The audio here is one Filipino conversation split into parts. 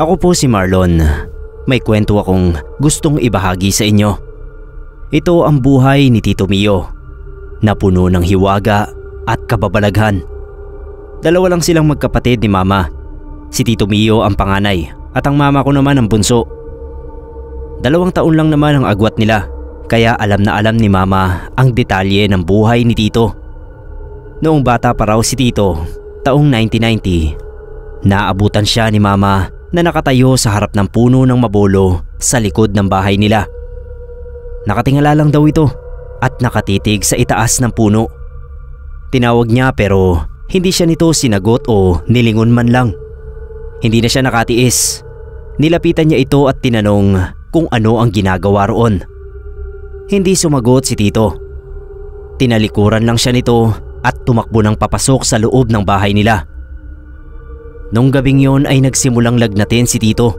Ako po si Marlon. May kwento akong gustong ibahagi sa inyo. Ito ang buhay ni Tito Mio na puno ng hiwaga at kababalaghan. Dalawa lang silang magkapatid ni Mama. Si Tito Mio ang panganay at ang mama ko naman ang bunso. 2 taon lang naman ang agwat nila, kaya alam na alam ni Mama ang detalye ng buhay ni Tito. Noong bata pa raw si Tito, taong 1990, naabutan siya ni Mama na nakatayo sa harap ng puno ng mabolo sa likod ng bahay nila. Nakatingala lang daw ito at nakatitig sa itaas ng puno. Tinawag niya pero hindi siya nito sinagot o nilingon man lang. Hindi na siya nakatiis. Nilapitan niya ito at tinanong kung ano ang ginagawa roon. Hindi sumagot si Tito. Tinalikuran lang siya nito at tumakbo ng papasok sa loob ng bahay nila. Nung gabing yon ay nagsimulang lagnatin si Tito.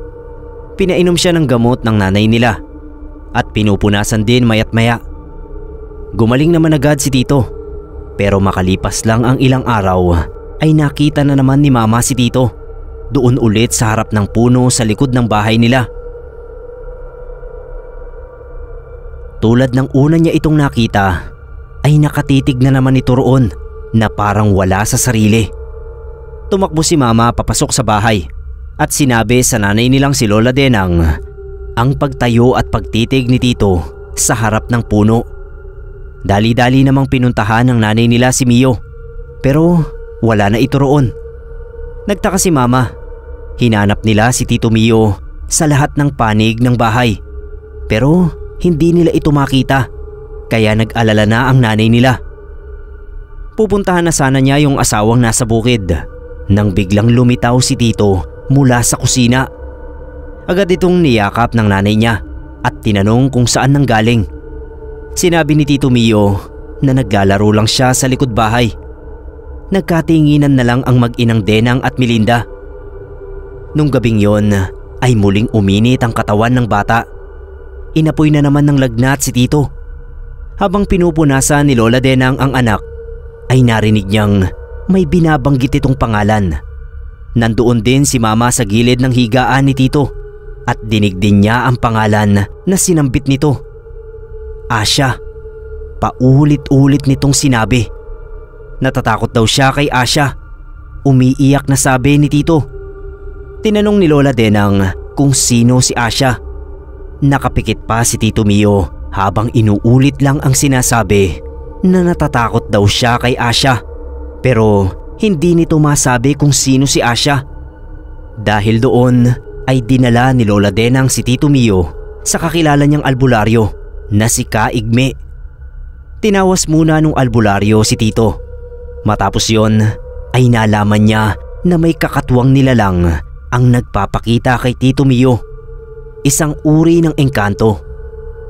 Pinainom siya ng gamot ng nanay nila at pinupunasan din mayat maya. Gumaling naman agad si Tito, pero makalipas lang ang ilang araw ay nakita na naman ni Mama si Tito doon ulit sa harap ng puno sa likod ng bahay nila. Tulad ng una niya itong nakita ay nakatitig na naman ito roon na parang wala sa sarili. Tumakbo si Mama papasok sa bahay at sinabi sa nanay nilang si Lola Denang ang pagtayo at pagtitig ni Tito sa harap ng puno. Dali-dali namang pinuntahan ng nanay nila si Mio, pero wala na ito roon. Nagtaka si Mama. Hinanap nila si Tito Mio sa lahat ng panig ng bahay, pero hindi nila ito makita, kaya nag-alala na ang nanay nila. Pupuntahan na sana niya yung asawang nasa bukid nang biglang lumitaw si Tito mula sa kusina. Agad itong niyakap ng nanay niya at tinanong kung saan nanggaling. Sinabi ni Tito Mio na naglalaro lang siya sa likod bahay. Nagkatinginan na lang ang mag-inang Denang at Melinda. Nung gabing yon ay muling uminit ang katawan ng bata. Inapoy na naman ng lagnat si Tito. Habang pinupunasan ni Lola Denang ang anak ay narinig niyang may binabanggit itong pangalan. Nandoon din si Mama sa gilid ng higaan ni Tito at dinig din niya ang pangalan na sinambit nito. Asya. Paulit-ulit nitong sinabi. Natatakot daw siya kay Asya. Umiiyak na sabi ni Tito. Tinanong ni Lola Denang kung sino si Asya. Nakapikit pa si Tito Mio habang inuulit lang ang sinasabi na natatakot daw siya kay Asya. Pero hindi nito masabi kung sino si Asya. Dahil doon ay dinala ni Lola Denang si Tito Mio sa kakilala niyang albularyo na si Kaigme. Tinawas muna nung albularyo si Tito. Matapos yon ay nalaman niya na may kakatuwang nilalang ang nagpapakita kay Tito Mio. Isang uri ng engkanto.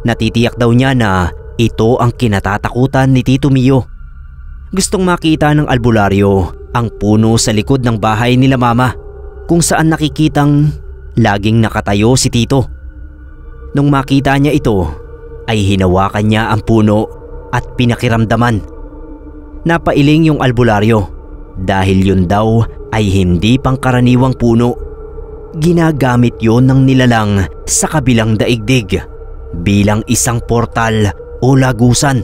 Natitiyak daw niya na ito ang kinatatakutan ni Tito Mio. Gustong makita ng albularyo ang puno sa likod ng bahay nila Mama kung saan nakikitang laging nakatayo si Tito. Nung makita niya ito ay hinawakan niya ang puno at pinakiramdaman. Napailing yung albularyo dahil yun daw ay hindi pangkaraniwang puno. Ginagamit yon ng nilalang sa kabilang daigdig bilang isang portal o lagusan.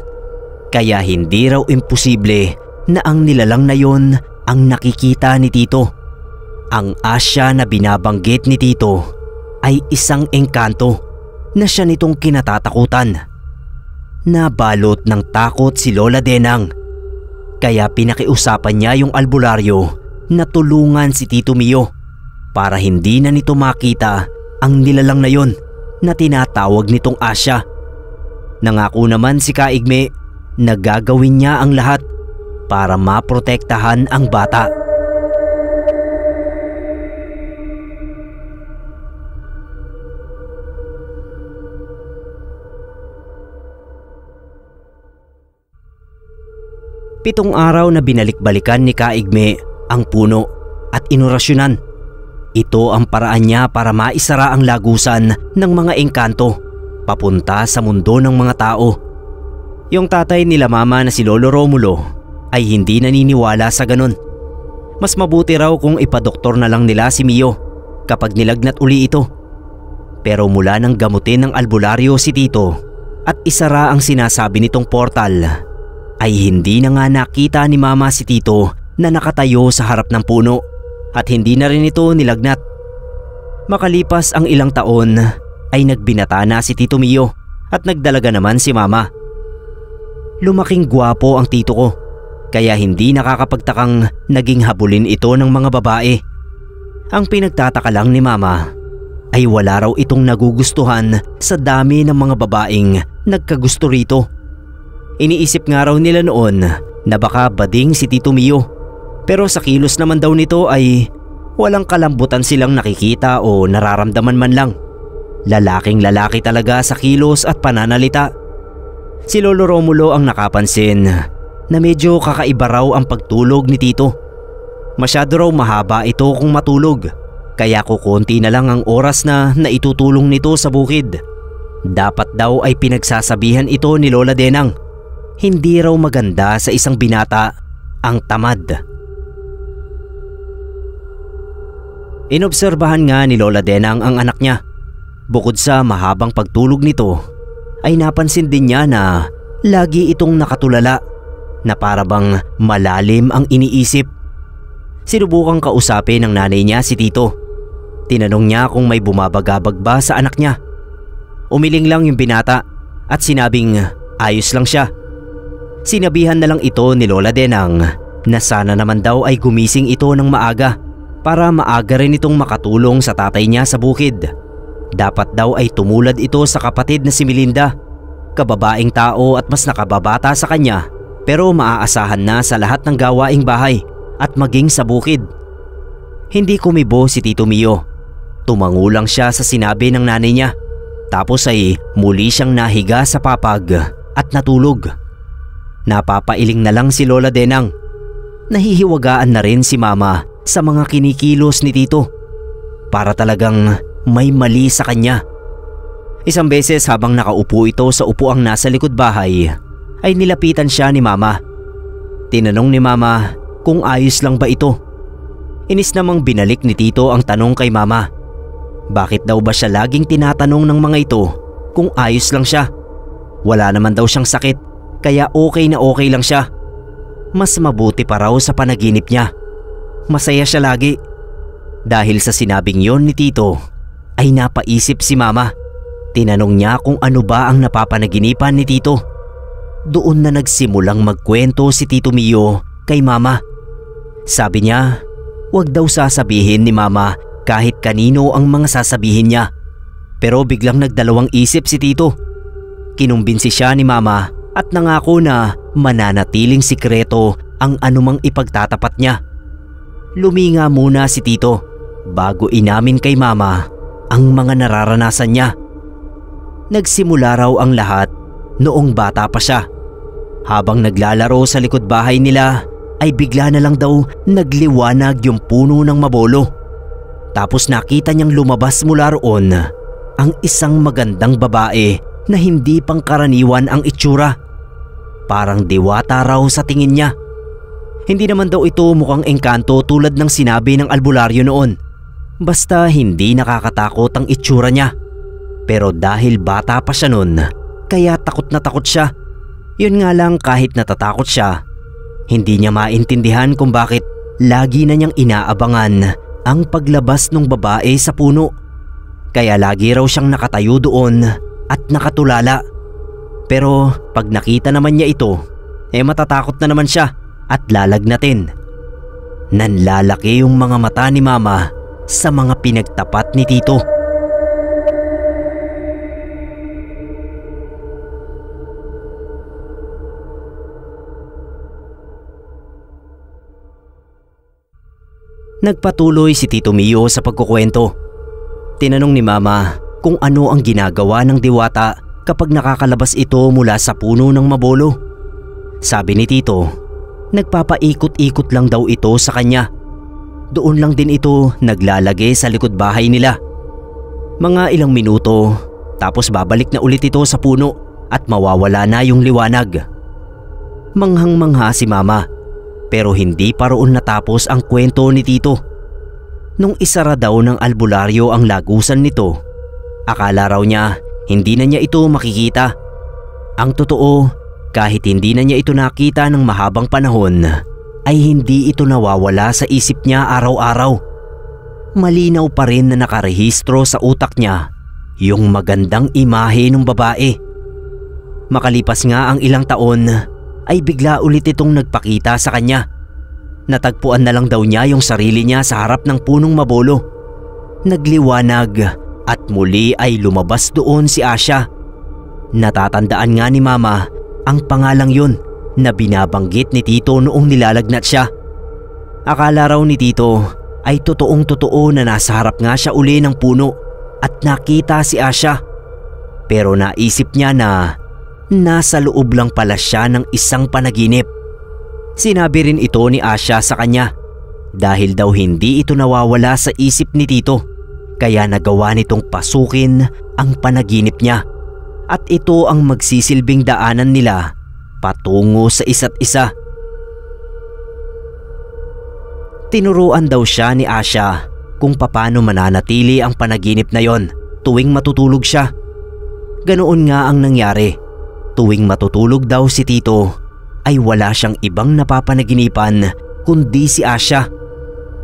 Kaya hindi raw imposible na ang nilalang na yon ang nakikita ni Tito. Ang Asya na binabanggit ni Tito ay isang engkanto na siya nitong kinatatakutan. Nabalot ng takot si Lola Denang. Kaya pinakiusapan niya yung albularyo na tulungan si Tito Mio para hindi na nito makita ang nilalang na yon na tinatawag nitong Asya. Nangako naman si Kaigme na gagawin niya ang lahat para maprotektahan ang bata. Pitong araw na binalik-balikan ni Kaigme ang puno at inorasyonan. Ito ang paraan niya para maisara ang lagusan ng mga engkanto papunta sa mundo ng mga tao. Yung tatay nila Mama na si Lolo Romulo ay hindi naniniwala sa ganun. Mas mabuti raw kung ipadoktor na lang nila si Mio kapag nilagnat uli ito. Pero mula nang gamutin ng albularyo si Tito at isara ang sinasabi nitong portal, ay hindi na nga nakita ni Mama si Tito na nakatayo sa harap ng puno at hindi na rin ito nilagnat. Makalipas ang ilang taon ay nagbinata na si Tito Mio at nagdalaga naman si Mama. Lumaking gwapo ang tito ko, kaya hindi nakakapagtakang naging habulin ito ng mga babae. Ang pinagtataka lang ni Mama ay wala raw itong nagugustuhan sa dami ng mga babaeng nagkagusto rito. Iniisip nga raw nila noon na baka bading si Tito Mio, pero sa kilos naman daw nito ay walang kalambutan silang nakikita o nararamdaman man lang. Lalaking lalaki talaga sa kilos at pananalita. Si Lolo Romulo ang nakapansin na medyo kakaiba raw ang pagtulog ni Tito. Masyado raw mahaba ito kung matulog, kaya kukunti na lang ang oras na naitutulong nito sa bukid. Dapat daw ay pinagsasabihan ito ni Lola Denang. Hindi raw maganda sa isang binata ang tamad. Inobserbahan nga ni Lola Denang ang anak niya. Bukod sa mahabang pagtulog nito, ay napansin din niya na lagi itong nakatulala, na para bang malalim ang iniisip. Sinubukang kausapin ng nanay niya si Tito. Tinanong niya kung may bumabagabag ba sa anak niya. Umiling lang yung binata at sinabing ayos lang siya. Sinabihan na lang ito ni Lola Denang na sana naman daw ay gumising ito ng maaga para maaga rin itong makatulong sa tatay niya sa bukid. Dapat daw ay tumulad ito sa kapatid na si Melinda, kababaeng tao at mas nakababata sa kanya, pero maaasahan na sa lahat ng gawaing bahay at maging sa bukid. Hindi kumibo si Tito Mio. Tumango lang siya sa sinabi ng nanay niya, tapos ay muli siyang nahiga sa papag at natulog. Napapailing na lang si Lola Denang. Nahihiwagaan na rin si Mama sa mga kinikilos ni Tito. Para talagang may mali sa kanya. Isang beses habang nakaupo ito sa upuang nasa likod bahay, ay nilapitan siya ni Mama. Tinanong ni Mama kung ayos lang ba ito. Inis namang binalik ni Tito ang tanong kay Mama. Bakit daw ba siya laging tinatanong ng mga ito kung ayos lang siya? Wala naman daw siyang sakit, kaya okay na okay lang siya. Mas mabuti pa raw sa panaginip niya. Masaya siya lagi. Dahil sa sinabing yon ni Tito, ay napaisip si Mama. Tinanong niya kung ano ba ang napapanaginipan ni Tito. Doon na nagsimulang magkwento si Tito Mio kay Mama. Sabi niya, wag daw sasabihin ni Mama kahit kanino ang mga sasabihin niya. Pero biglang nagdalawang isip si Tito. Kinumbinsi siya ni Mama at nangako na mananatiling sikreto ang anumang ipagtatapat niya. Luminga muna si Tito bago inamin kay Mama ang mga nararanasan niya. Nagsimula raw ang lahat noong bata pa siya. Habang naglalaro sa likod bahay nila ay bigla na lang daw nagliwanag yung puno ng mabolo. Tapos nakita niyang lumabas mula roon ang isang magandang babae na hindi pangkaraniwan ang itsura. Parang diwata raw sa tingin niya. Hindi naman daw ito mukhang engkanto tulad ng sinabi ng albularyo noon. Basta hindi nakakatakot ang itsura niya. Pero dahil bata pa siya noon, kaya takot na takot siya. Yun nga lang, kahit natatakot siya, hindi niya maintindihan kung bakit lagi na niyang inaabangan ang paglabas ng babae sa puno. Kaya lagi raw siyang nakatayo doon at nakatulala. Pero pag nakita naman niya ito, matatakot na naman siya at lalagnatin. Nanlalaki yung mga mata ni Mama sa mga pinagtapat ni Tito. Nagpatuloy si Tito Mio sa pagkukwento. Tinanong ni Mama kung ano ang ginagawa ng diwata kapag nakakalabas ito mula sa puno ng mabolo. Sabi ni Tito, nagpapaikot-ikot lang daw ito sa kanya. Doon lang din ito naglalagay sa likod bahay nila. Mga ilang minuto, tapos babalik na ulit ito sa puno at mawawala na yung liwanag. Manghang-mangha si Mama, pero hindi pa roon natapos ang kwento ni Tito. Nung isara daw ng albularyo ang lagusan nito, akala raw niya hindi na niya ito makikita. Ang totoo, kahit hindi na niya ito nakita ng mahabang panahon, ay hindi ito nawawala sa isip niya araw-araw. Malinaw pa rin na nakarehistro sa utak niya yung magandang imahe ng babae. Makalipas nga ang ilang taon, ay bigla ulit itong nagpakita sa kanya. Natagpuan na lang daw niya yung sarili niya sa harap ng punong mabolo. Nagliwanag at muli ay lumabas doon si Asya. Natatandaan nga ni Mama ang pangalang yun na binabanggit ni Tito noong nilalagnat siya. Akala raw ni Tito ay totoong-totoo na nasa harap nga siya uli ng puno at nakita si Asya. Pero naisip niya na nasa loob lang pala siya ng isang panaginip. Sinabi rin ito ni Asya sa kanya dahil daw hindi ito nawawala sa isip ni Tito, kaya nagawa nitong pasukin ang panaginip niya at ito ang magsisilbing daanan nila patungo sa isa't isa. Tinuruan daw siya ni Asya kung paano mananatili ang panaginip na yon tuwing matutulog siya. Ganoon nga ang nangyari. Tuwing matutulog daw si Tito ay wala siyang ibang napapanaginipan kundi si Asya.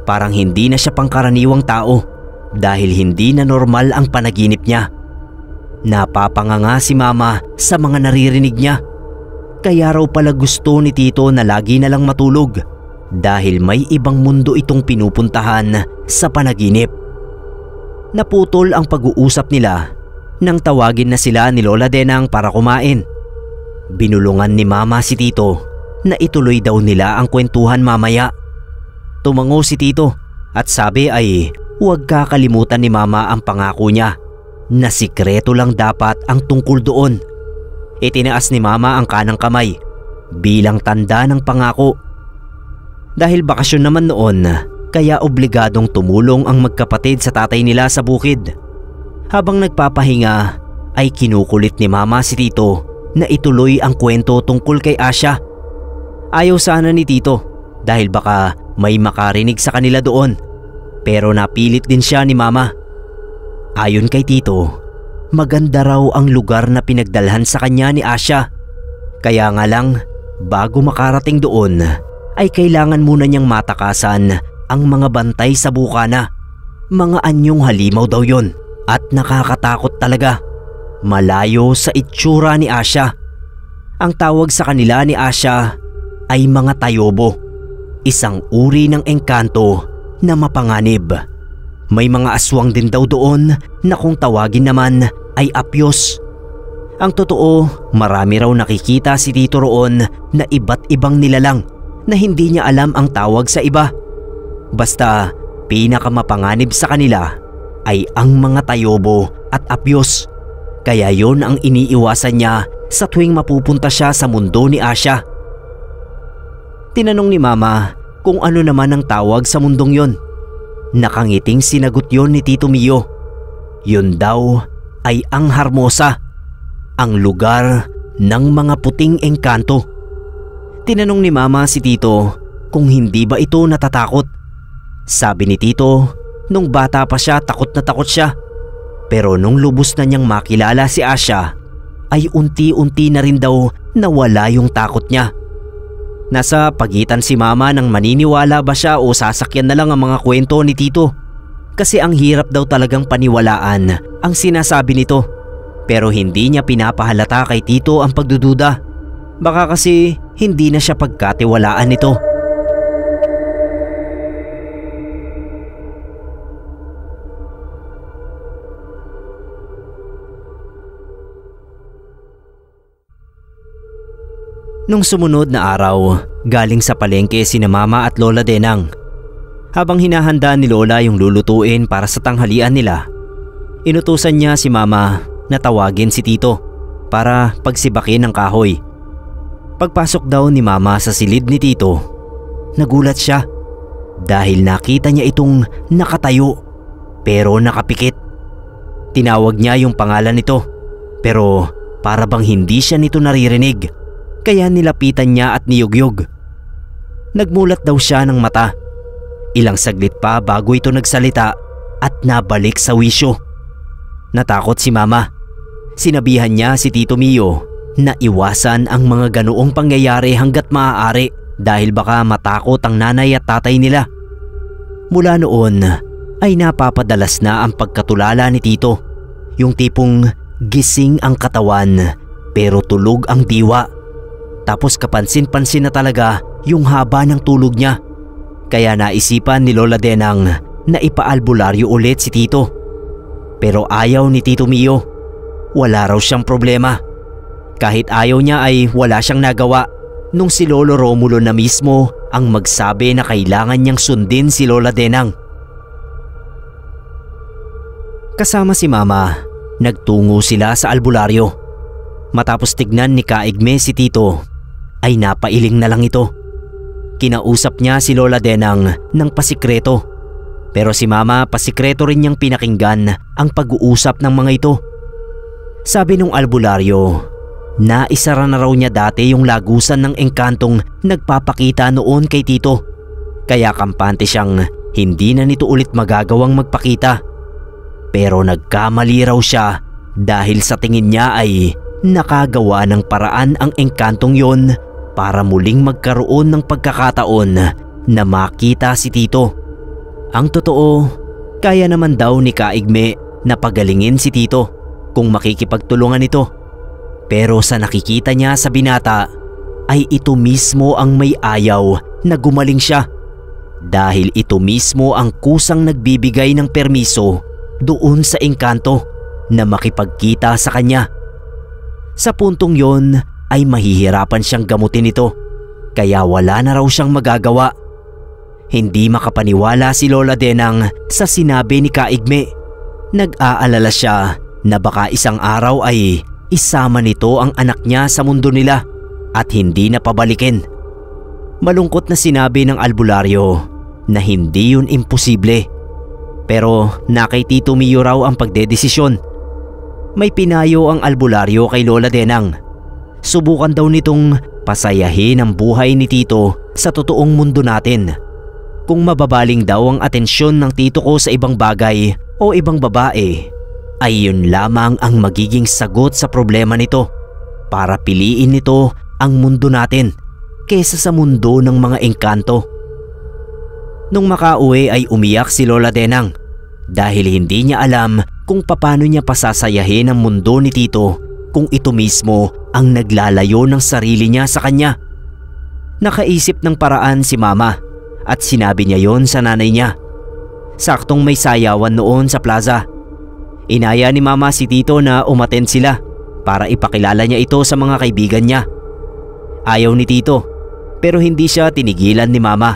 Parang hindi na siya pangkaraniwang tao dahil hindi na normal ang panaginip niya. Napapanganga si Mama sa mga naririnig niya. Kaya raw pala gusto ni Tito na lagi na lang matulog dahil may ibang mundo itong pinupuntahan sa panaginip. Naputol ang pag-uusap nila nang tawagin na sila ni Lola Denang para kumain. Binulungan ni Mama si Tito na ituloy daw nila ang kwentuhan mamaya. Tumango si Tito at sabi ay huwag kakalimutan ni Mama ang pangako niya na sikreto lang dapat ang tungkol doon. Itinaas ni Mama ang kanang kamay bilang tanda ng pangako. Dahil bakasyon naman noon, kaya obligadong tumulong ang magkapatid sa tatay nila sa bukid. Habang nagpapahinga ay kinukulit ni Mama si Tito na ituloy ang kwento tungkol kay Asya. Ayaw sana ni Tito dahil baka may makarinig sa kanila doon, pero napilit din siya ni Mama. Ayon kay Tito, maganda raw ang lugar na pinagdalhan sa kanya ni Asya. Kaya nga lang, bago makarating doon ay kailangan muna niyang matakasan ang mga bantay sa bukana. Mga anyong halimaw daw yon at nakakatakot talaga. Malayo sa itsura ni Asya. Ang tawag sa kanila ni Asya ay mga tayobo, isang uri ng engkanto na mapanganib. May mga aswang din daw doon na kung tawagin naman ay apyos. Ang totoo, marami raw nakikita si Tito roon na iba't ibang nilalang na hindi niya alam ang tawag sa iba. Basta pinakamapanganib sa kanila ay ang mga tayobo at apyos. Kaya yon ang iniiwasan niya sa tuwing mapupunta siya sa mundo ni Asya. Tinanong ni Mama kung ano naman ang tawag sa mundong yon. Nakangiting sinagot yon ni Tito Mio. Yun daw ay ang Harmosa, ang lugar ng mga puting engkanto. Tinanong ni Mama si Tito kung hindi ba ito natatakot. Sabi ni Tito, nung bata pa siya takot na takot siya. Pero nung lubos na niyang makilala si Asya, ay unti-unti na rin daw nawala yung takot niya. Nasa pagitan si Mama nang maniniwala ba siya o sasakyan na lang ang mga kwento ni Tito. Kasi ang hirap daw talagang paniwalaan ang sinasabi nito. Pero hindi niya pinapahalata kay Tito ang pagdududa. Baka kasi hindi na siya pagkatiwalaan nito. Nung sumunod na araw, galing sa palengke sina Mama at Lola Denang. Habang hinahanda ni Lola yung lulutuin para sa tanghalian nila, inutusan niya si Mama na tawagin si Tito para pagsibakin ng kahoy. Pagpasok daw ni Mama sa silid ni Tito, nagulat siya dahil nakita niya itong nakatayo pero nakapikit. Tinawag niya yung pangalan nito pero para bang hindi siya nito naririnig. Kaya nilapitan niya at niyugyug. Nagmulat daw siya ng mata. Ilang saglit pa bago ito nagsalita at nabalik sa wisyo. Natakot si Mama. Sinabihan niya si Tito Mio na iwasan ang mga ganoong pangyayari hanggat maaari dahil baka matakot ang nanay at tatay nila. Mula noon ay napapadalas na ang pagkatulala ni Tito. Yung tipong gising ang katawan pero tulog ang diwa. Tapos kapansin-pansin na talaga yung haba ng tulog niya. Kaya naisipan ni Lola Denang na ipaalbularyo ulit si Tito. Pero ayaw ni Tito Mio. Wala raw siyang problema. Kahit ayaw niya ay wala siyang nagawa nung si Lolo Romulo na mismo ang magsabi na kailangan niyang sundin si Lola Denang. Kasama si Mama, nagtungo sila sa albularyo. Matapos tignan ni Kaigme si Tito, ay napailing na lang ito. Kinausap niya si Lola Denang ng pasikreto. Pero si Mama pasikreto rin niyang pinakinggan ang pag-uusap ng mga ito. Sabi nung albularyo, naisara na raw niya dati yung lagusan ng engkantong nagpapakita noon kay Tito. Kaya kampante siyang hindi na nito ulit magagawang magpakita. Pero nagkamali raw siya dahil sa tingin niya ay nakagawa ng paraan ang engkantong yon para muling magkaroon ng pagkakataon na makita si Tito. Ang totoo, kaya naman daw ni Kaigme na pagalingin si Tito kung makikipagtulungan ito. Pero sa nakikita niya sa binata ay ito mismo ang may ayaw na gumaling siya. Dahil ito mismo ang kusang nagbibigay ng permiso doon sa engkanto na makipagkita sa kanya. Sa puntong yon ay mahihirapan siyang gamutin ito, kaya wala na raw siyang magagawa. Hindi makapaniwala si Lola Denang sa sinabi ni Kaigme. Nag-aalala siya na baka isang araw ay isama nito ang anak niya sa mundo nila at hindi na pabalikin. Malungkot na sinabi ng albularyo na hindi yun imposible. Pero na kay Tito Mio raw ang pagdedesisyon. May pinayo ang albularyo kay Lola Denang. Subukan daw nitong pasayahin ang buhay ni Tito sa totoong mundo natin. Kung mababaling daw ang atensyon ng tito ko sa ibang bagay o ibang babae, ay yun lamang ang magiging sagot sa problema nito para piliin nito ang mundo natin kesa sa mundo ng mga engkanto. Nung makauwi ay umiyak si Lola Denang dahil hindi niya alam kung paano niya pasasayahin ang mundo ni Tito kung ito mismo ang naglalayo ng sarili niya sa kanya. Nakaisip ng paraan si Mama at sinabi niya yon sa nanay niya. Saktong may sayawan noon sa plaza. Inaya ni Mama si Tito na umattend sila para ipakilala niya ito sa mga kaibigan niya. Ayaw ni Tito pero hindi siya tinigilan ni Mama.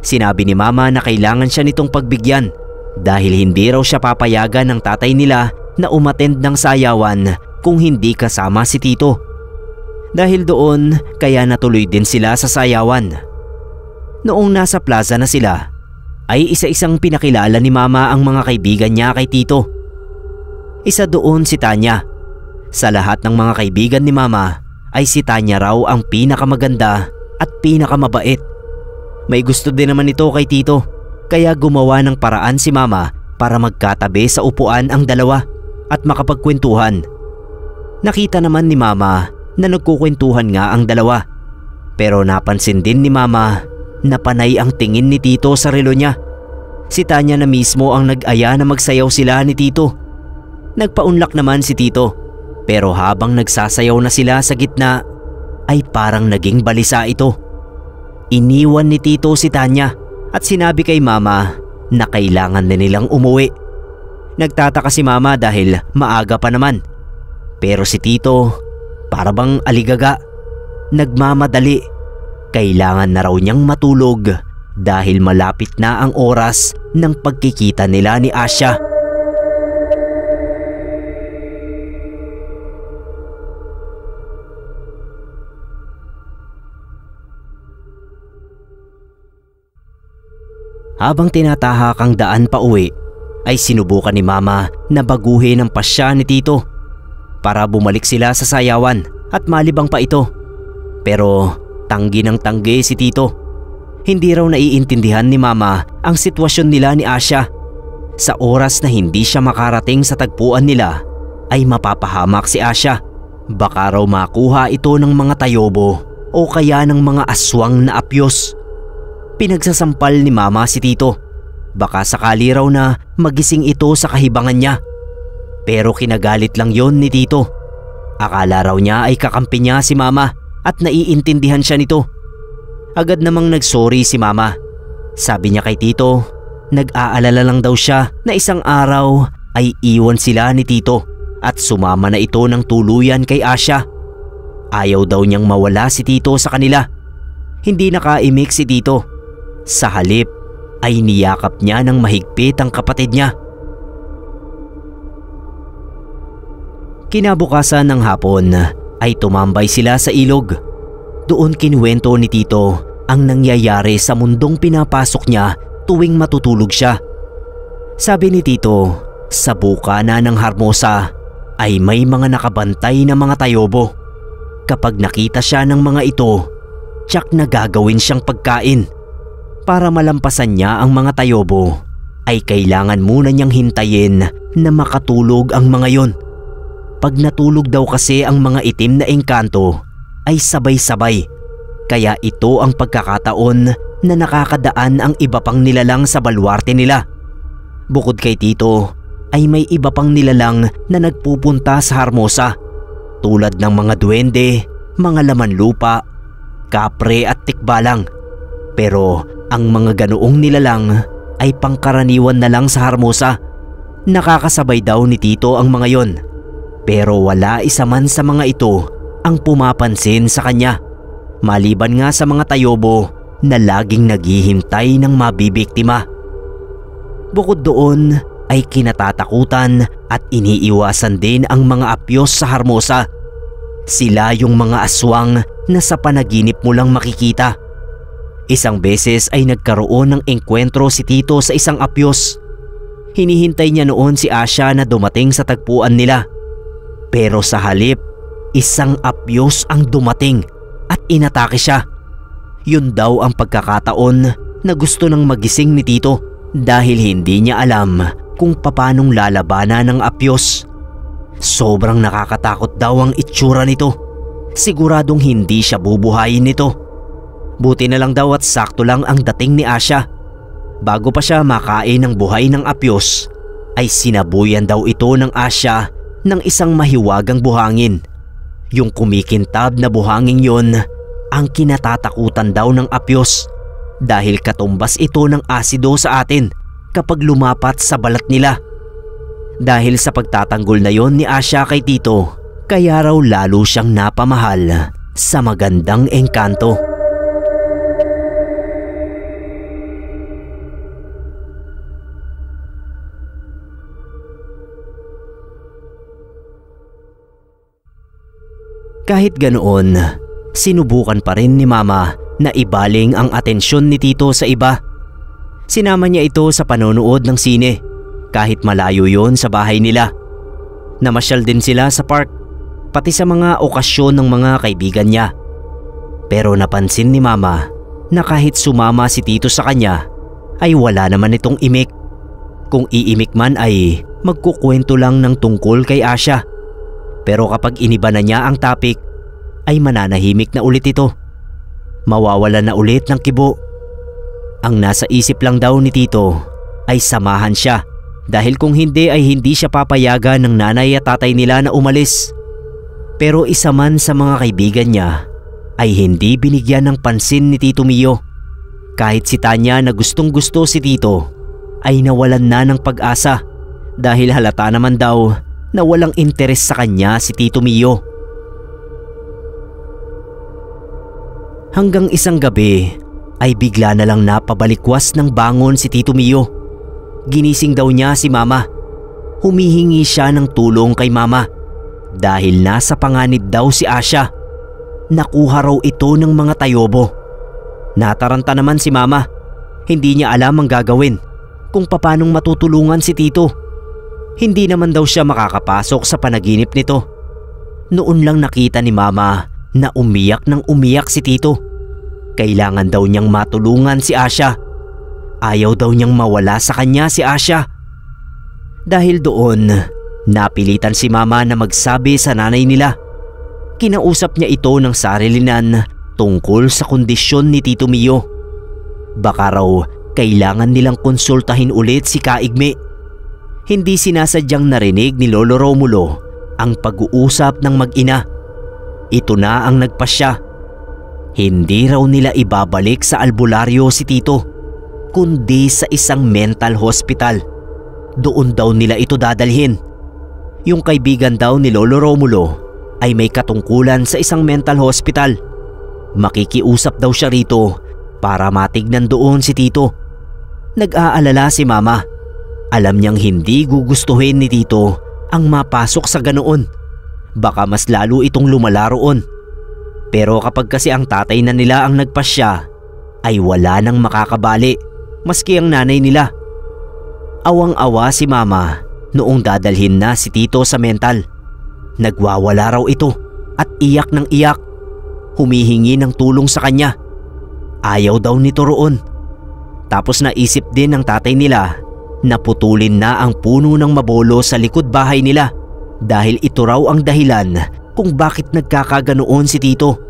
Sinabi ni Mama na kailangan siya nitong pagbigyan dahil hindi raw siya papayagan ng tatay nila na umattend ng sayawan kung hindi kasama si Tito. Dahil doon kaya natuloy din sila sa sayawan. Noong nasa plaza na sila, ay isa-isang pinakilala ni Mama ang mga kaibigan niya kay Tito. Isa doon si Tanya. Sa lahat ng mga kaibigan ni Mama ay si Tanya raw ang pinakamaganda at pinakamabait. May gusto din naman ito kay Tito, kaya gumawa ng paraan si Mama para magkatabi sa upuan ang dalawa at makapagkwentuhan. Nakita naman ni Mama na nagkukwentuhan nga ang dalawa, pero napansin din ni Mama na panay ang tingin ni Tito sa relo niya. Si Tanya na mismo ang nag-aya na magsayaw sila ni Tito. Nagpaunlak naman si Tito, pero habang nagsasayaw na sila sa gitna ay parang naging balisa ito. Iniwan ni Tito si Tanya at sinabi kay Mama na kailangan na nilang umuwi. Nagtataka si Mama dahil maaga pa naman. Pero si Tito para bang aligaga, nagmamadali. Kailangan na raw niyang matulog dahil malapit na ang oras ng pagkikita nila ni Asya. Habang tinatahak ang daan pa uwi, ay sinubukan ni Mama na baguhin ang pasya ni Tito para bumalik sila sa sayawan at malibang pa ito. Pero tanggi ng tanggi si Tito. Hindi raw naiintindihan ni Mama ang sitwasyon nila ni Asya. Sa oras na hindi siya makarating sa tagpuan nila ay mapapahamak si Asya. Baka raw makuha ito ng mga tayobo o kaya ng mga aswang na apyos. Pinagsasampal ni Mama si Tito. Baka sakali raw na magising ito sa kahibangan niya. Pero kinagalit lang yon ni Tito. Akala raw niya ay kakampi niya si Mama at naiintindihan siya nito. Agad namang nagsorry si Mama. Sabi niya kay Tito, nag-aalala lang daw siya na isang araw ay iwan sila ni Tito at sumama na ito ng tuluyan kay Asya. Ayaw daw niyang mawala si Tito sa kanila. Hindi nakaimik si Tito. Sa halip ay niyakap niya ng mahigpit ang kapatid niya. Kinabukasan ng hapon ay tumambay sila sa ilog. Doon kinuwento ni Tito ang nangyayari sa mundong pinapasok niya tuwing matutulog siya. Sabi ni Tito, sa bukana ng Harmosa ay may mga nakabantay na mga tayobo. Kapag nakita siya ng mga ito, tiyak na gagawin siyang pagkain. Para malampasan niya ang mga tayobo, ay kailangan muna niyang hintayin na makatulog ang mga yon. Pag natulog daw kasi ang mga itim na engkanto, ay sabay-sabay. Kaya ito ang pagkakataon na nakakadaan ang iba pang nilalang sa balwarte nila. Bukod kay Tito, ay may iba pang nilalang na nagpupunta sa Harmosa. Tulad ng mga duwende, mga laman lupa, kapre at tikbalang. Pero ang mga ganoong nilalang ay pangkaraniwan na lang sa Harmosa. Nakakasabay daw ni Tito ang mga yon. Pero wala isa man sa mga ito ang pumapansin sa kanya. Maliban nga sa mga tayobo na laging naghihintay ng mabibiktima. Bukod doon ay kinatatakutan at iniiwasan din ang mga apyos sa Harmosa. Sila yung mga aswang na sa panaginip mo lang makikita. Isang beses ay nagkaroon ng engkwentro si Tito sa isang apyos. Hinihintay niya noon si Asya na dumating sa tagpuan nila. Pero sa halip, isang apyos ang dumating at inatake siya. Yun daw ang pagkakataon na gusto nang magising ni Tito dahil hindi niya alam kung papanong lalabanan ng apyos. Sobrang nakakatakot daw ang itsura nito. Siguradong hindi siya bubuhayin nito. Buti na lang daw at sakto lang ang dating ni Asya. Bago pa siya makain ng buhay ng apyos, ay sinabuyan daw ito ng Asya ng isang mahiwagang buhangin. Yung kumikintab na buhangin yon ang kinatatakutan daw ng apyos dahil katumbas ito ng asido sa atin kapag lumapat sa balat nila. Dahil sa pagtatanggol na yon ni Asya kay Tito, kaya raw lalo siyang napamahal sa magandang engkanto. Kahit ganoon, sinubukan pa rin ni Mama na ibaling ang atensyon ni Tito sa iba. Sinama niya ito sa panonood ng sine kahit malayo yon sa bahay nila. Namasyal din sila sa park, pati sa mga okasyon ng mga kaibigan niya. Pero napansin ni Mama na kahit sumama si Tito sa kanya, ay wala naman itong imik. Kung iimik man ay magkukwento lang ng tungkol kay Asya. Pero kapag iniba na niya ang topic, ay mananahimik na ulit ito. Mawawala na ulit ng kibo. Ang nasa isip lang daw ni Tito ay samahan siya dahil kung hindi ay hindi siya papayagan ng nanay at tatay nila na umalis. Pero isa man sa mga kaibigan niya ay hindi binigyan ng pansin ni Tito Mio. Kahit si Tanya na gustong gusto si Tito ay nawalan na ng pag-asa dahil halata naman daw na walang interes sa kanya si Tito Mio. Hanggang isang gabi ay bigla na lang napabalikwas ng bangon si Tito Mio. Ginising daw niya si Mama. Humihingi siya ng tulong kay Mama dahil nasa panganib daw si Asya. Nakuha raw ito ng mga tayobo. Nataranta naman si Mama. Hindi niya alam ang gagawin kung papanong matutulungan si Tito. Hindi naman daw siya makakapasok sa panaginip nito. Noon lang nakita ni Mama na umiyak ng umiyak si Tito. Kailangan daw niyang matulungan si Asya. Ayaw daw niyang mawala sa kanya si Asya. Dahil doon, napilitan si Mama na magsabi sa nanay nila. Kinausap niya ito ng sarilinan tungkol sa kondisyon ni Tito Mio. Baka raw kailangan nilang konsultahin ulit si Kaigme. Hindi sinasadyang narinig ni Lolo Romulo ang pag-uusap ng mag-ina. Ito na ang nagpasya. Hindi raw nila ibabalik sa albularyo si Tito, kundi sa isang mental hospital. Doon daw nila ito dadalhin. Yung kaibigan daw ni Lolo Romulo ay may katungkulan sa isang mental hospital. Makikiusap daw siya rito para matignan doon si Tito. Nag-aalala si Mama. Alam niyang hindi gugustuhin ni Tito ang mapasok sa ganoon. Baka mas lalo itong lumala roon. Pero kapag kasi ang tatay na nila ang nagpasya, ay wala nang makakabali, maski ang nanay nila. Awang-awa si Mama noong dadalhin na si Tito sa mental. Nagwawala raw ito at iyak ng iyak. Humihingi ng tulong sa kanya. Ayaw daw nito roon. Tapos naisip din ng tatay nila na putulin na ang puno ng mabolo sa likod bahay nila dahil ito raw ang dahilan kung bakit nagkakaganoon si Tito.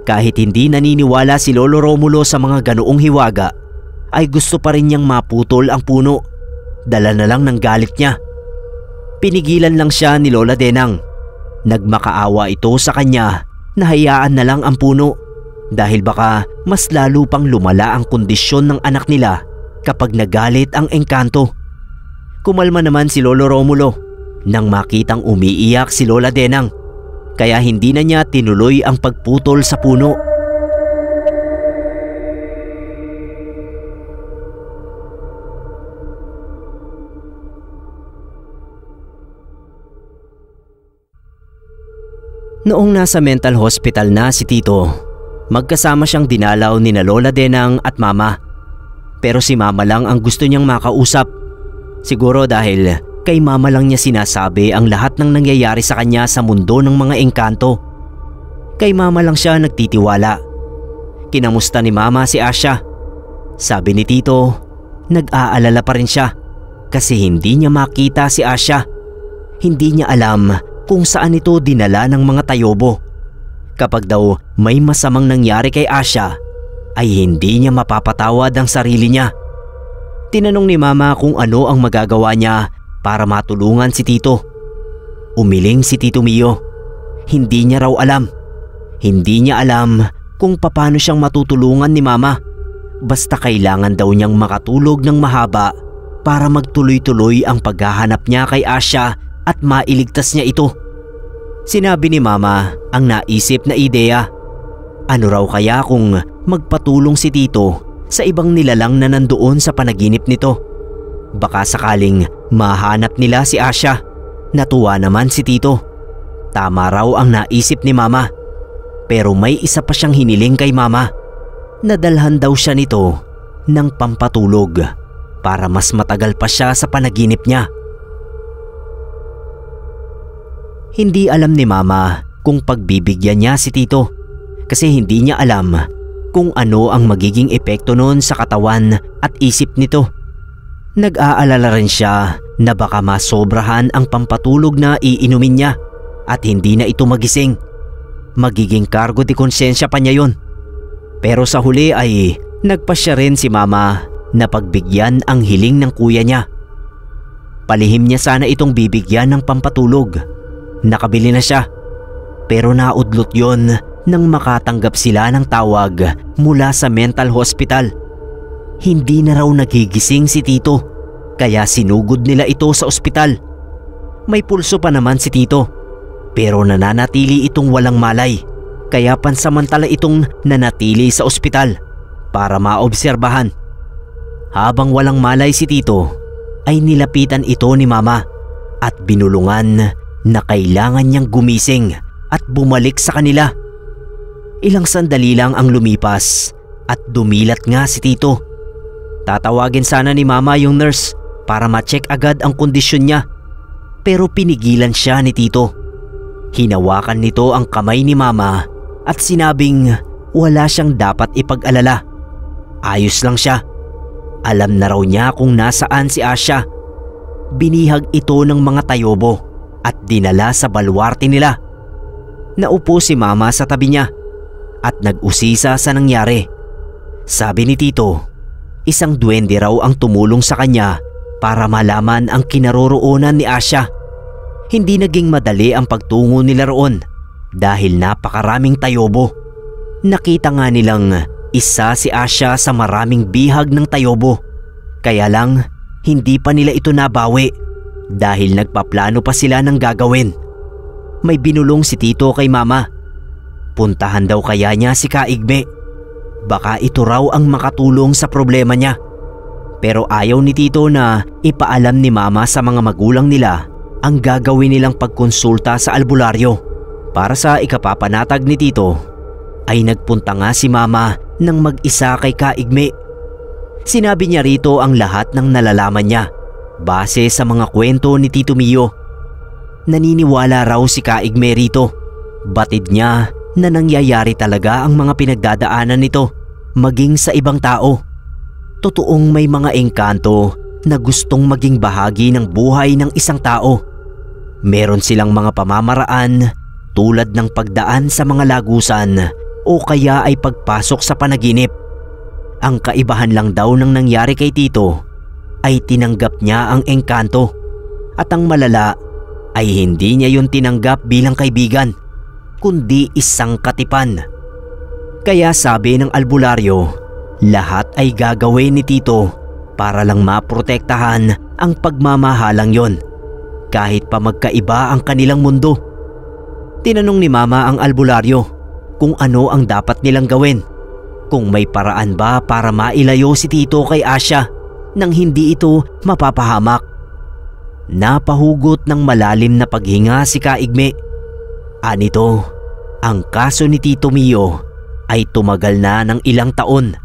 Kahit hindi naniniwala si Lolo Romulo sa mga ganoong hiwaga, ay gusto pa rin niyang maputol ang puno. Dala na lang ng galit niya. Pinigilan lang siya ni Lola Denang. Nagmakaawa ito sa kanya na hayaan na lang ang puno dahil baka mas lalo pang lumala ang kondisyon ng anak nila kapag nagalit ang engkanto. Kumalma naman si Lolo Romulo nang makitang umiiyak si Lola Denang, kaya hindi na niya tinuloy ang pagputol sa puno. Noong nasa mental hospital na si Tito, magkasama siyang dinalaw ni na Lola Denang at Mama. Pero si Mama lang ang gusto niyang makausap. Siguro dahil kay Mama lang niya sinasabi ang lahat ng nangyayari sa kanya sa mundo ng mga engkanto. Kay Mama lang siya nagtitiwala. Kinamusta ni Mama si Asya. Sabi ni Tito, nag-aalala pa rin siya kasi hindi niya makita si Asya. Hindi niya alam kung saan ito dinala ng mga tayobo. Kapag daw may masamang nangyari kay Asya, ay hindi niya mapapatawad ang sarili niya. Tinanong ni Mama kung ano ang magagawa niya para matulungan si Tito. Umiling si Tito Mio. Hindi niya raw alam. Hindi niya alam kung paano siyang matutulungan ni Mama. Basta kailangan daw niyang makatulog ng mahaba para magtuloy-tuloy ang paghahanap niya kay Asya at mailigtas niya ito. Sinabi ni Mama ang naisip na ideya. Ano raw kaya kung magpatulong si Tito sa ibang nilalang na nandoon sa panaginip nito? Baka sakaling mahanap nila si Asya. Natuwa naman si Tito. Tama raw ang naisip ni Mama. Pero may isa pa siyang hiniling kay Mama. Nadalhan daw siya nito ng pampatulog para mas matagal pa siya sa panaginip niya. Hindi alam ni Mama kung pagbibigyan niya si Tito kasi hindi niya alam kung ano ang magiging epekto noon sa katawan at isip nito. Nag-aalala rin siya na baka masobrahan ang pampatulog na iinumin niya at hindi na ito magising. Magiging kargo de konsensya pa niya yun. Pero sa huli ay nagpasya rin si Mama na pagbigyan ang hiling ng kuya niya. Palihim niya sana itong bibigyan ng pampatulog. Nakabili na siya. Pero naudlot yon nang makatanggap sila ng tawag mula sa mental hospital. Hindi na raw nagigising si Tito, kaya sinugod nila ito sa ospital. May pulso pa naman si Tito, pero nananatili itong walang malay, kaya pansamantala itong nanatili sa ospital para maobserbahan. Habang walang malay si Tito, ay nilapitan ito ni Mama at binulungan na kailangan niyang gumising at bumalik sa kanila. Ilang sandali lang ang lumipas at dumilat nga si Tito. Tatawagin sana ni Mama yung nurse para ma-check agad ang kondisyon niya, pero pinigilan siya ni Tito. Hinawakan nito ang kamay ni Mama at sinabing wala siyang dapat ipag-alala. Ayos lang siya. Alam na raw niya kung nasaan si Asya. Binihag ito ng mga tayobo at dinala sa balwarte nila. Naupo si Mama sa tabi niya at nag-usisa sa nangyari. Sabi ni Tito, isang duwende raw ang tumulong sa kanya para malaman ang kinaroroonan ni Asya. Hindi naging madali ang pagtungo nila roon dahil napakaraming tayobo. Nakita nga nilang isa si Asya sa maraming bihag ng tayobo. Kaya lang hindi pa nila ito nabawi dahil nagpaplano pa sila ng gagawin. May binulong si Tito kay Mama. Puntahan daw kaya niya si Kaigme. Baka ito raw ang makatulong sa problema niya. Pero ayaw ni Tito na ipaalam ni Mama sa mga magulang nila ang gagawin nilang pagkonsulta sa albularyo. Para sa ikapapanatag ni Tito ay nagpunta nga si Mama ng mag-isa kay Kaigme. Sinabi niya rito ang lahat ng nalalaman niya base sa mga kwento ni Tito Mio. Naniniwala raw si Kaigme rito. Batid niya na nangyayari talaga ang mga pinagdadaanan nito maging sa ibang tao. Totoong may mga engkanto na gustong maging bahagi ng buhay ng isang tao. Meron silang mga pamamaraan tulad ng pagdaan sa mga lagusan o kaya ay pagpasok sa panaginip. Ang kaibahan lang daw ng nangyari kay Tito ay tinanggap niya ang engkanto at ang malala ay hindi niya yun tinanggap bilang kaibigan kundi isang katipan. Kaya sabi ng albularyo, lahat ay gagawin ni Tito para lang maprotektahan ang pagmamahalang yon kahit pa magkaiba ang kanilang mundo. Tinanong ni Mama ang albularyo kung ano ang dapat nilang gawin, kung may paraan ba para mailayo si Tito kay Asya nang hindi ito mapapahamak. Napahugot ng malalim na paghinga si Kaigme. Anito, ang kaso ni Tito Mio ay tumagal na ng ilang taon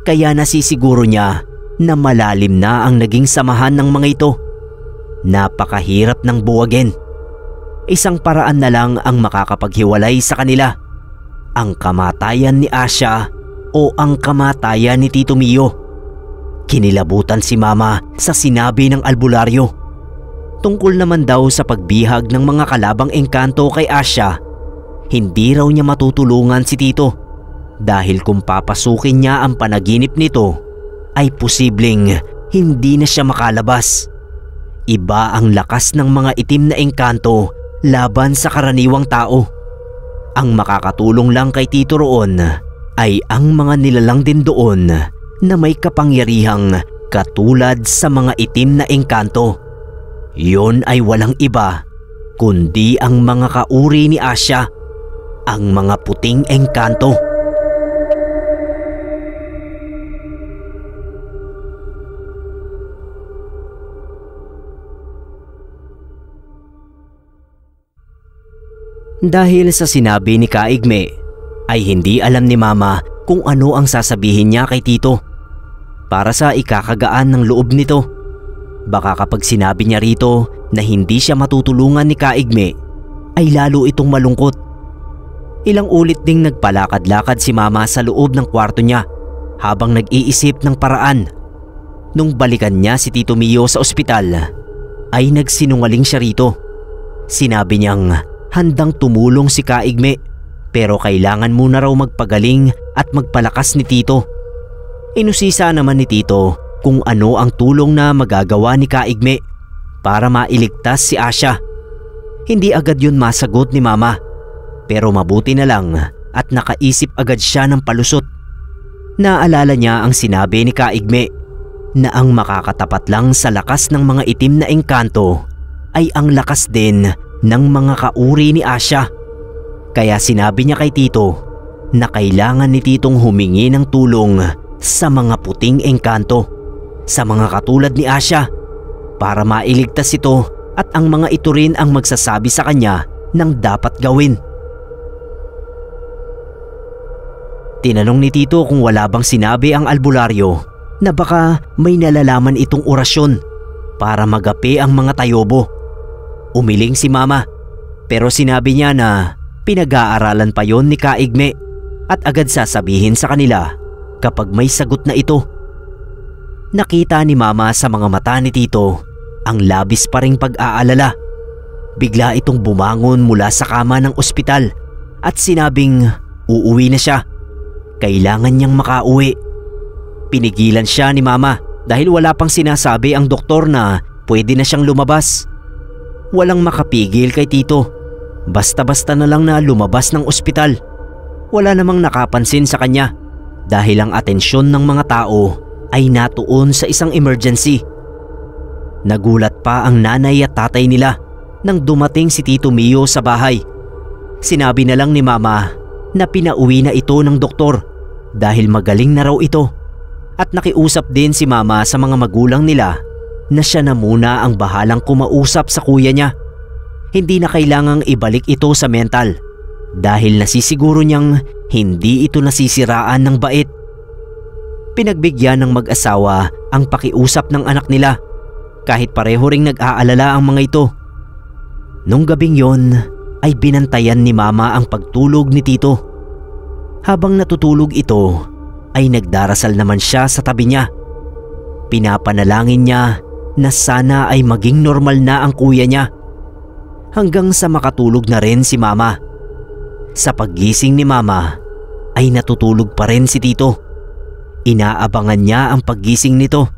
kaya nasisiguro niya na malalim na ang naging samahan ng mga ito. Napakahirap ng buwagin. Isang paraan na lang ang makakapaghiwalay sa kanila, ang kamatayan ni Asya o ang kamatayan ni Tito Mio. Kinilabutan si Mama sa sinabi ng albularyo. Tungkol naman daw sa pagbihag ng mga kalabang engkanto kay Asya, hindi raw niya matutulungan si Tito dahil kung papasukin niya ang panaginip nito ay posibleng hindi na siya makalabas. Iba ang lakas ng mga itim na engkanto laban sa karaniwang tao. Ang makakatulong lang kay Tito roon ay ang mga nilalang din doon na may kapangyarihang katulad sa mga itim na engkanto. Yun ay walang iba kundi ang mga kauri ni Asya, ang mga puting engkanto. Dahil sa sinabi ni Kaigme, ay hindi alam ni Mama kung ano ang sasabihin niya kay Tito para sa ikakagaan ng loob nito. Baka kapag sinabi niya rito na hindi siya matutulungan ni Kaigme, ay lalo itong malungkot. Ilang ulit ding nagpalakad-lakad si Mama sa loob ng kwarto niya habang nag-iisip ng paraan. Nung balikan niya si Tito Mio sa ospital, ay nagsinungaling siya rito. Sinabi niyang handang tumulong si Kaigme pero kailangan muna raw magpagaling at magpalakas ni Tito. Inusisa naman ni Tito kung ano ang tulong na magagawa ni Kaigme para mailigtas si Asya. Hindi agad yun masagot ni Mama pero mabuti na lang at nakaisip agad siya ng palusot. Naalala niya ang sinabi ni Kaigme na ang makakatapat lang sa lakas ng mga itim na engkanto ay ang lakas din ng mga kauri ni Asya. Kaya sinabi niya kay Tito na kailangan ni Titong humingi ng tulong sa mga puting engkanto, sa mga katulad ni Asya, para mailigtas ito at ang mga ito rin ang magsasabi sa kanya ng dapat gawin. Tinanong ni Tito kung wala bang sinabi ang albularyo na baka may nalalaman itong orasyon para magapi ang mga tayobo. Umiling si Mama pero sinabi niya na pinag-aaralan pa yon ni Kaigme at agad sasabihin sa kanila kapag may sagot na ito. Nakita ni Mama sa mga mata ni Tito ang labis pa ring pag-aalala. Bigla itong bumangon mula sa kama ng ospital at sinabing uuwi na siya. Kailangan niyang makauwi. Pinigilan siya ni Mama dahil wala pang sinasabi ang doktor na pwede na siyang lumabas. Walang makapigil kay Tito. Basta-basta na lang na lumabas ng ospital. Wala namang nakapansin sa kanya dahil ang atensyon ng mga tao ay natuon sa isang emergency. Nagulat pa ang nanay at tatay nila nang dumating si Tito Mio sa bahay. Sinabi na lang ni Mama na pinauwi na ito ng doktor dahil magaling na raw ito, at nakiusap din si Mama sa mga magulang nila na siya na muna ang bahalang kumausap sa kuya niya. Hindi na kailangang ibalik ito sa mental dahil nasisiguro niyang hindi ito nasisiraan ng bait. Pinagbigyan ng mag-asawa ang pakiusap ng anak nila kahit pareho ring nag-aalala ang mga ito. Nung gabing yon ay binantayan ni Mama ang pagtulog ni Tito. Habang natutulog ito ay nagdarasal naman siya sa tabi niya. Pinapanalangin niya na sana ay maging normal na ang kuya niya. Hanggang sa makatulog na rin si Mama. Sa paggising ni Mama ay natutulog pa rin si Tito. Inaabangan niya ang paggising nito,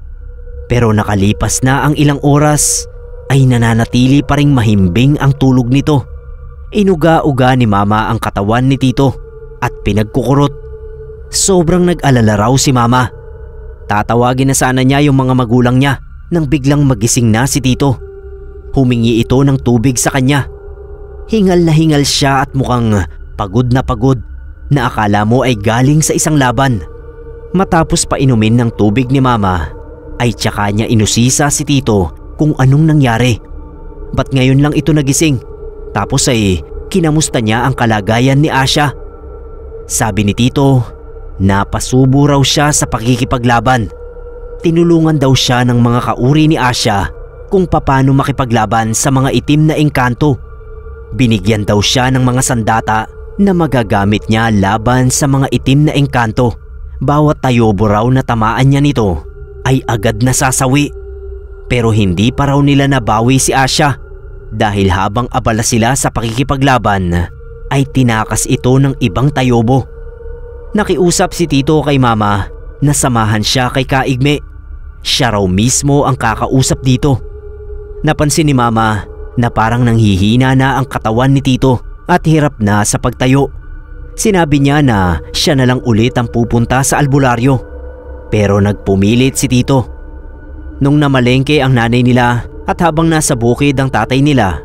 pero nakalipas na ang ilang oras ay nananatili pa ring mahimbing ang tulog nito. Inuga-uga ni Mama ang katawan ni Tito at pinagkukurot. Sobrang nag-alala raw si Mama. Tatawagin na sana niya yung mga magulang niya nang biglang magising na si Tito. Humingi ito ng tubig sa kanya. Hingal na hingal siya at mukhang pagod na akala mo ay galing sa isang laban. Matapos pa inumin ng tubig ni Mama ay tsaka niya inusisa si Tito kung anong nangyari. Ba't ngayon lang ito nagising? Tapos ay kinamusta niya ang kalagayan ni Asya. Sabi ni Tito, napasubo raw siya sa pakikipaglaban. Tinulungan daw siya ng mga kauri ni Asya kung paano makipaglaban sa mga itim na engkanto. Binigyan daw siya ng mga sandata na magagamit niya laban sa mga itim na engkanto. Bawat tayobo raw na tamaan niya nito ay agad nasasawi. Pero hindi pa raw nila nabawi si Asya dahil habang abala sila sa pakikipaglaban ay tinakas ito ng ibang tayobo. Nakiusap si Tito kay Mama na samahan siya kay Kaigme. Siya raw mismo ang kakausap dito. Napansin ni Mama na parang nanghihina na ang katawan ni Tito at hirap na sa pagtayo. Sinabi niya na siya na lang ulit ang pupunta sa albularyo, pero nagpumilit si Tito. Nung namalengke ang nanay nila at habang nasa bukid ang tatay nila,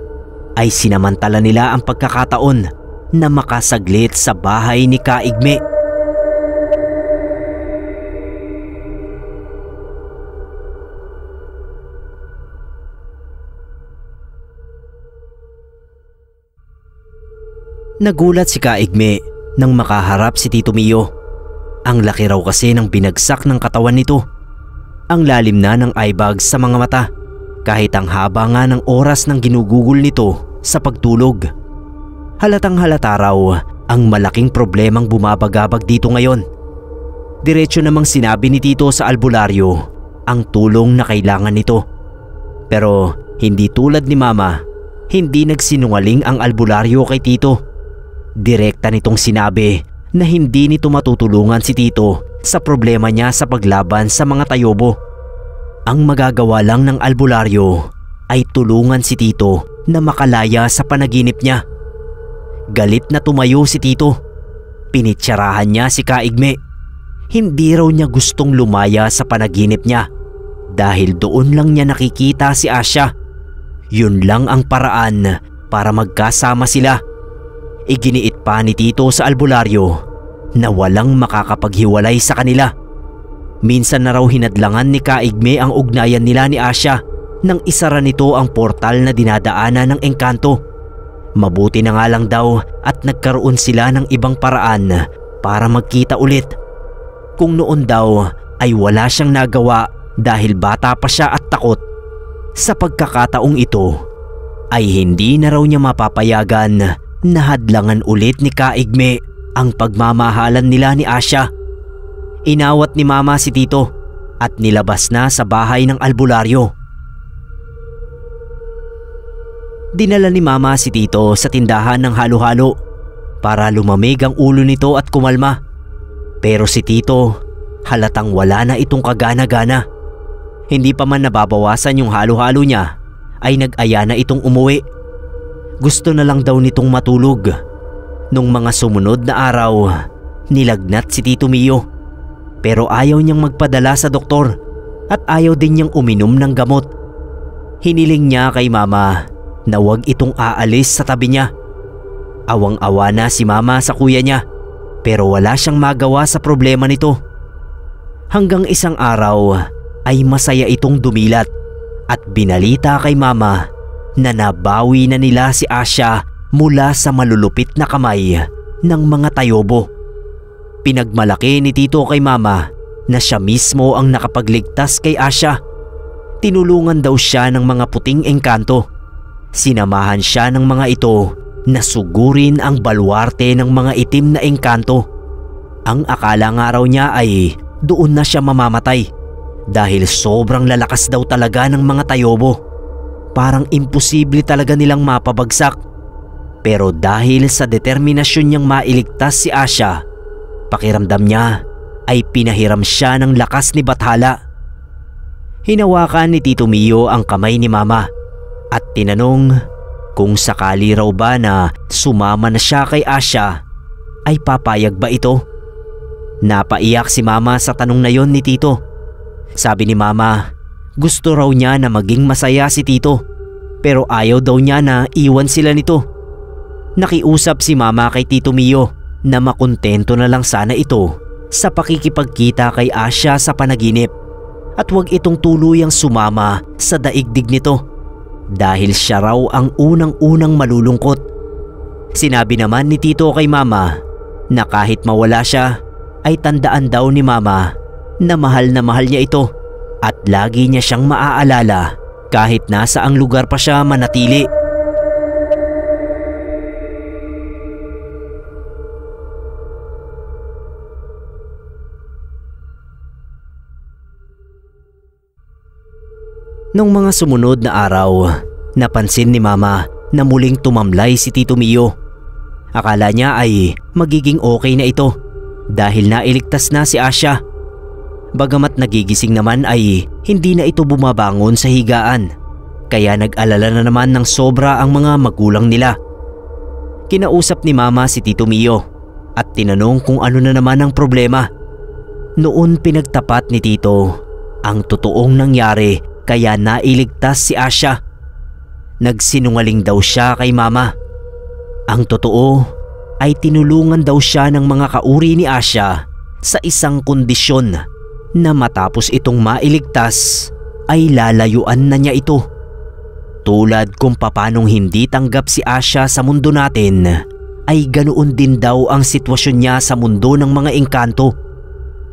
ay sinamantala nila ang pagkakataon na makasaglit sa bahay ni Kaigme. Nagulat si Kaigme nang makaharap si Tito Mio. Ang laki raw kasi ng binagsak ng katawan nito. Ang lalim na ng eye bags sa mga mata, kahit ang haba nga ng oras ng ginugugol nito sa pagtulog. Halatang halata raw ang malaking problemang bumabagabag dito ngayon. Diretso namang sinabi ni Tito sa albularyo ang tulong na kailangan nito. Pero hindi tulad ni Mama, hindi nagsinungaling ang albularyo kay Tito. Direkta nitong sinabi na hindi nito matutulungan si Tito sa problema niya sa paglaban sa mga tayobo. Ang magagawa lang ng albularyo ay tulungan si Tito na makalaya sa panaginip niya. Galit na tumayo si Tito. Pinitsarahan niya si Kaigme. Hindi raw niya gustong lumaya sa panaginip niya dahil doon lang niya nakikita si Asya. Yun lang ang paraan para magkasama sila. Iginiit pa ni Tito sa albularyo na walang makakapaghiwalay sa kanila. Minsan na raw hinadlangan ni Kaigme ang ugnayan nila ni Asya nang isara nito ang portal na dinadaanan ng engkanto. Mabuti na nga lang daw at nagkaroon sila ng ibang paraan para magkita ulit. Kung noon daw ay wala siyang nagawa dahil bata pa siya at takot, sa pagkakataong ito ay hindi na raw niya mapapayagan na hadlangan ulit ni Kaigme ang pagmamahalan nila ni Asya. Inawat ni Mama si Tito at nilabas na sa bahay ng albularyo. Dinala ni Mama si Tito sa tindahan ng halo-halo para lumamig ang ulo nito at kumalma. Pero si Tito halatang wala na itong kagana-gana. Hindi pa man nababawasan yung halo-halo niya ay nag-aya na itong umuwi. Gusto na lang daw nitong matulog. Nung mga sumunod na araw, nilagnat si Tito Mio. Pero ayaw niyang magpadala sa doktor at ayaw din niyang uminom ng gamot. Hiniling niya kay Mama na huwag itong aalis sa tabi niya. Awang-awa na si Mama sa kuya niya pero wala siyang magawa sa problema nito. Hanggang isang araw ay masaya itong dumilat at binalita kay Mama na nabawi na nila si Asya mula sa malulupit na kamay ng mga tayobo. Pinagmalaki ni Tito kay Mama na siya mismo ang nakapagligtas kay Asya. Tinulungan daw siya ng mga puting engkanto. Sinamahan siya ng mga ito na sugurin ang baluarte ng mga itim na engkanto. Ang akala nga raw niya ay doon na siya mamamatay dahil sobrang lalakas daw talaga ng mga tayobo. Parang imposible talaga nilang mapabagsak. Pero dahil sa determinasyon niyang mailigtas si Asya, pakiramdam niya ay pinahiram siya ng lakas ni Bathala. Hinawakan ni Tito Mio ang kamay ni Mama at tinanong kung sakali raw ba na sumama na siya kay Asya ay papayag ba ito. Napaiyak si Mama sa tanong na yon ni Tito. Sabi ni Mama, gusto raw niya na maging masaya si Tito pero ayaw daw niya na iwan sila nito. Nakiusap si Mama kay Tito Mio na makontento na lang sana ito sa pakikipagkita kay Asya sa panaginip at huwag itong tuluyang sumama sa daigdig nito dahil siya raw ang unang-unang malulungkot. Sinabi naman ni Tito kay Mama na kahit mawala siya ay tandaan daw ni Mama na mahal niya ito at lagi niya siyang maaalala kahit nasa ang lugar pa siya manatili. Nung mga sumunod na araw, napansin ni Mama na muling tumamlay si Tito Mio. Akala niya ay magiging okay na ito dahil nailigtas na si Asya. Bagamat nagigising naman ay hindi na ito bumabangon sa higaan, kaya nag-alala na naman ng sobra ang mga magulang nila. Kinausap ni Mama si Tito Mio at tinanong kung ano na naman ang problema. Noon pinagtapat ni Tito ang totoong nangyari kaya nailigtas si Asya. Nagsinungaling daw siya kay Mama. Ang totoo ay tinulungan daw siya ng mga kauri ni Asya sa isang kondisyon na matapos itong mailigtas ay lalayuan na niya ito. Tulad kung papanong hindi tanggap si Asya sa mundo natin, ay ganoon din daw ang sitwasyon niya sa mundo ng mga engkanto.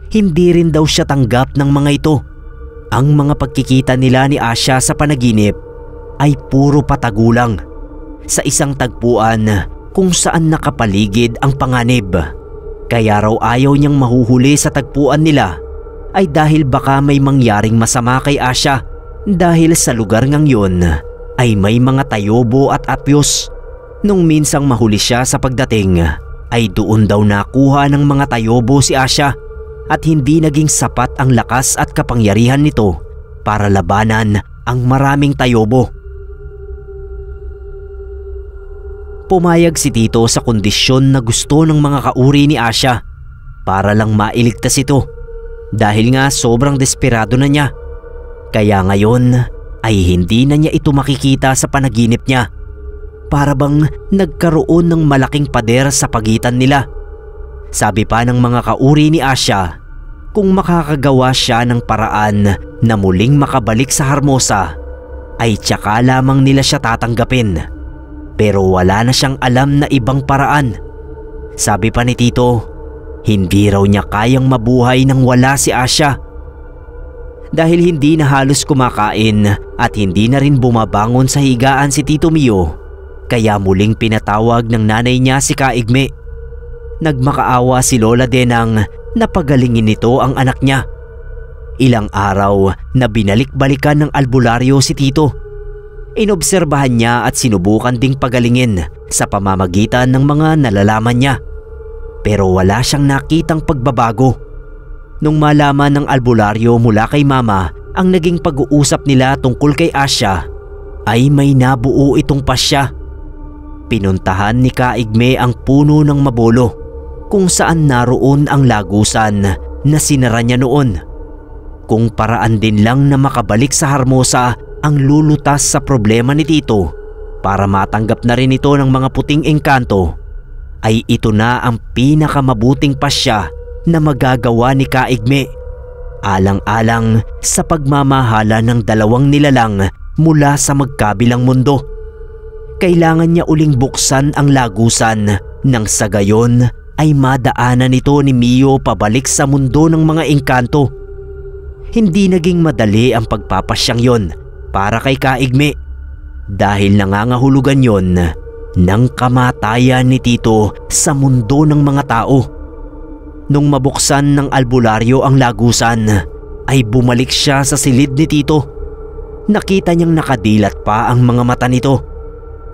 Hindi rin daw siya tanggap ng mga ito. Ang mga pagkikita nila ni Asya sa panaginip ay puro patagulang sa isang tagpuan kung saan nakapaligid ang panganib. Kaya raw ayaw niyang mahuhuli sa tagpuan nila ay dahil baka may mangyaring masama kay Asya dahil sa lugar ngang yun ay may mga tayobo at apyos. Nung minsang mahuli siya sa pagdating ay doon daw nakuha ng mga tayobo si Asya at hindi naging sapat ang lakas at kapangyarihan nito para labanan ang maraming tayobo. Pumayag si Tito sa kondisyon na gusto ng mga kauri ni Asya para lang mailigtas ito dahil nga sobrang desperado na niya. Kaya ngayon ay hindi na niya ito makikita sa panaginip niya. Para bang nagkaroon ng malaking pader sa pagitan nila. Sabi pa ng mga kauri ni Asya, kung makakagawa siya ng paraan na muling makabalik sa Hermosa, ay tsaka lamang nila siya tatanggapin. Pero wala na siyang alam na ibang paraan. Sabi pa ni Tito, hindi raw niya kayang mabuhay nang wala si Asya. Dahil hindi na halos kumakain at hindi na rin bumabangon sa higaan si Tito Mio, kaya muling pinatawag ng nanay niya si Kaigme. Nagmakaawa si Lola Denang na pagalingin nito ang anak niya. Ilang araw na binalik-balikan ng albularyo si Tito. Inobserbahan niya at sinubukan ding pagalingin sa pamamagitan ng mga nalalaman niya. Pero wala siyang nakitang pagbabago. Nung malaman ng albularyo mula kay Mama ang naging pag-uusap nila tungkol kay Asya, ay may nabuo itong pasya. Pinuntahan ni Kaigme ang puno ng Mabolo kung saan naroon ang lagusan na sinara niya noon. Kung paraan din lang na makabalik sa Hermosa ang lulutas sa problema ni Tito para matanggap na rin ito ng mga puting engkanto, ay ito na ang pinakamabuting pasya na magagawa ni Kaigme, alang-alang sa pagmamahala ng dalawang nilalang mula sa magkabilang mundo. Kailangan niya uling buksan ang lagusan nang sa gayon ay madaanan nito ni Mio pabalik sa mundo ng mga engkanto. Hindi naging madali ang pagpapasyang yon para kay Kaigme dahil nangangahulugan yon ng kamatayan ni Tito sa mundo ng mga tao. Nung mabuksan ng albularyo ang lagusan, ay bumalik siya sa silid ni Tito. Nakita niyang nakadilat pa ang mga mata nito,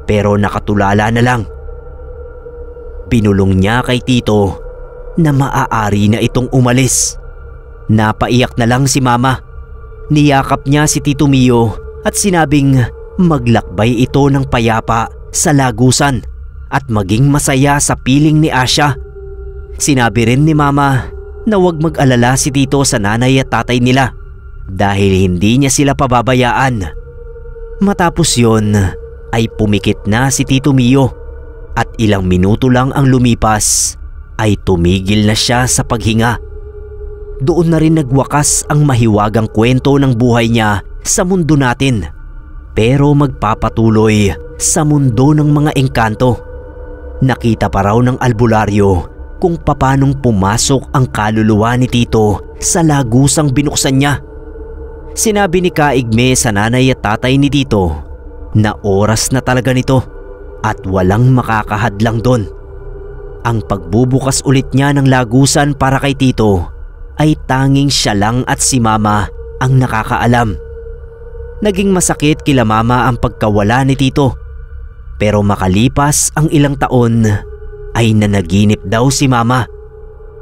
pero nakatulala na lang. Binulong niya kay Tito na maaari na itong umalis. Napaiyak na lang si Mama. Niyakap niya si Tito Mio at sinabing maglakbay ito ng payapa sa lagusan at maging masaya sa piling ni Asya. Sinabi rin ni Mama na huwag mag-alala si Tito sa nanay at tatay nila dahil hindi niya sila pababayaan. Matapos yon ay pumikit na si Tito Mio at ilang minuto lang ang lumipas ay tumigil na siya sa paghinga. Doon na rin nagwakas ang mahiwagang kwento ng buhay niya sa mundo natin, pero magpapatuloy sa mundo ng mga engkanto. Nakita pa raw ng albularyo kung papanong pumasok ang kaluluwa ni Tito sa lagusang binuksan niya. Sinabi ni Kaigme sa nanay at tatay ni Tito na oras na talaga nito at walang makakahadlang doon. Ang pagbubukas ulit niya ng lagusan para kay Tito ay tanging siya lang at si Mama ang nakakaalam. Naging masakit kila Mama ang pagkawala ni Tito, pero makalipas ang ilang taon ay nanaginip daw si Mama.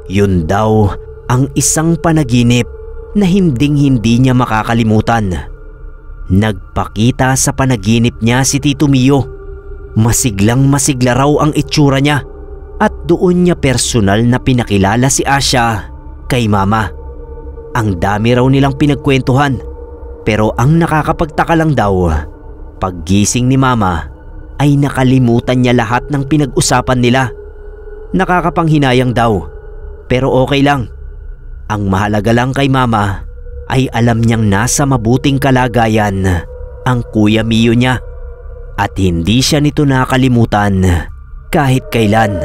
Yun daw ang isang panaginip na hinding-hindi niya makakalimutan. Nagpakita sa panaginip niya si Tito Mio. Masiglang masigla raw ang itsura niya at doon niya personal na pinakilala si Asya kay Mama. Ang dami raw nilang pinagkwentuhan, pero ang nakakapagtaka lang daw, paggising ni Mama ay nakalimutan niya lahat ng pinag-usapan nila. Nakakapanghinayang daw, pero okay lang. Ang mahalaga lang kay Mama ay alam niyang nasa mabuting kalagayan ang Kuya Mio niya at hindi siya nito nakalimutan kahit kailan.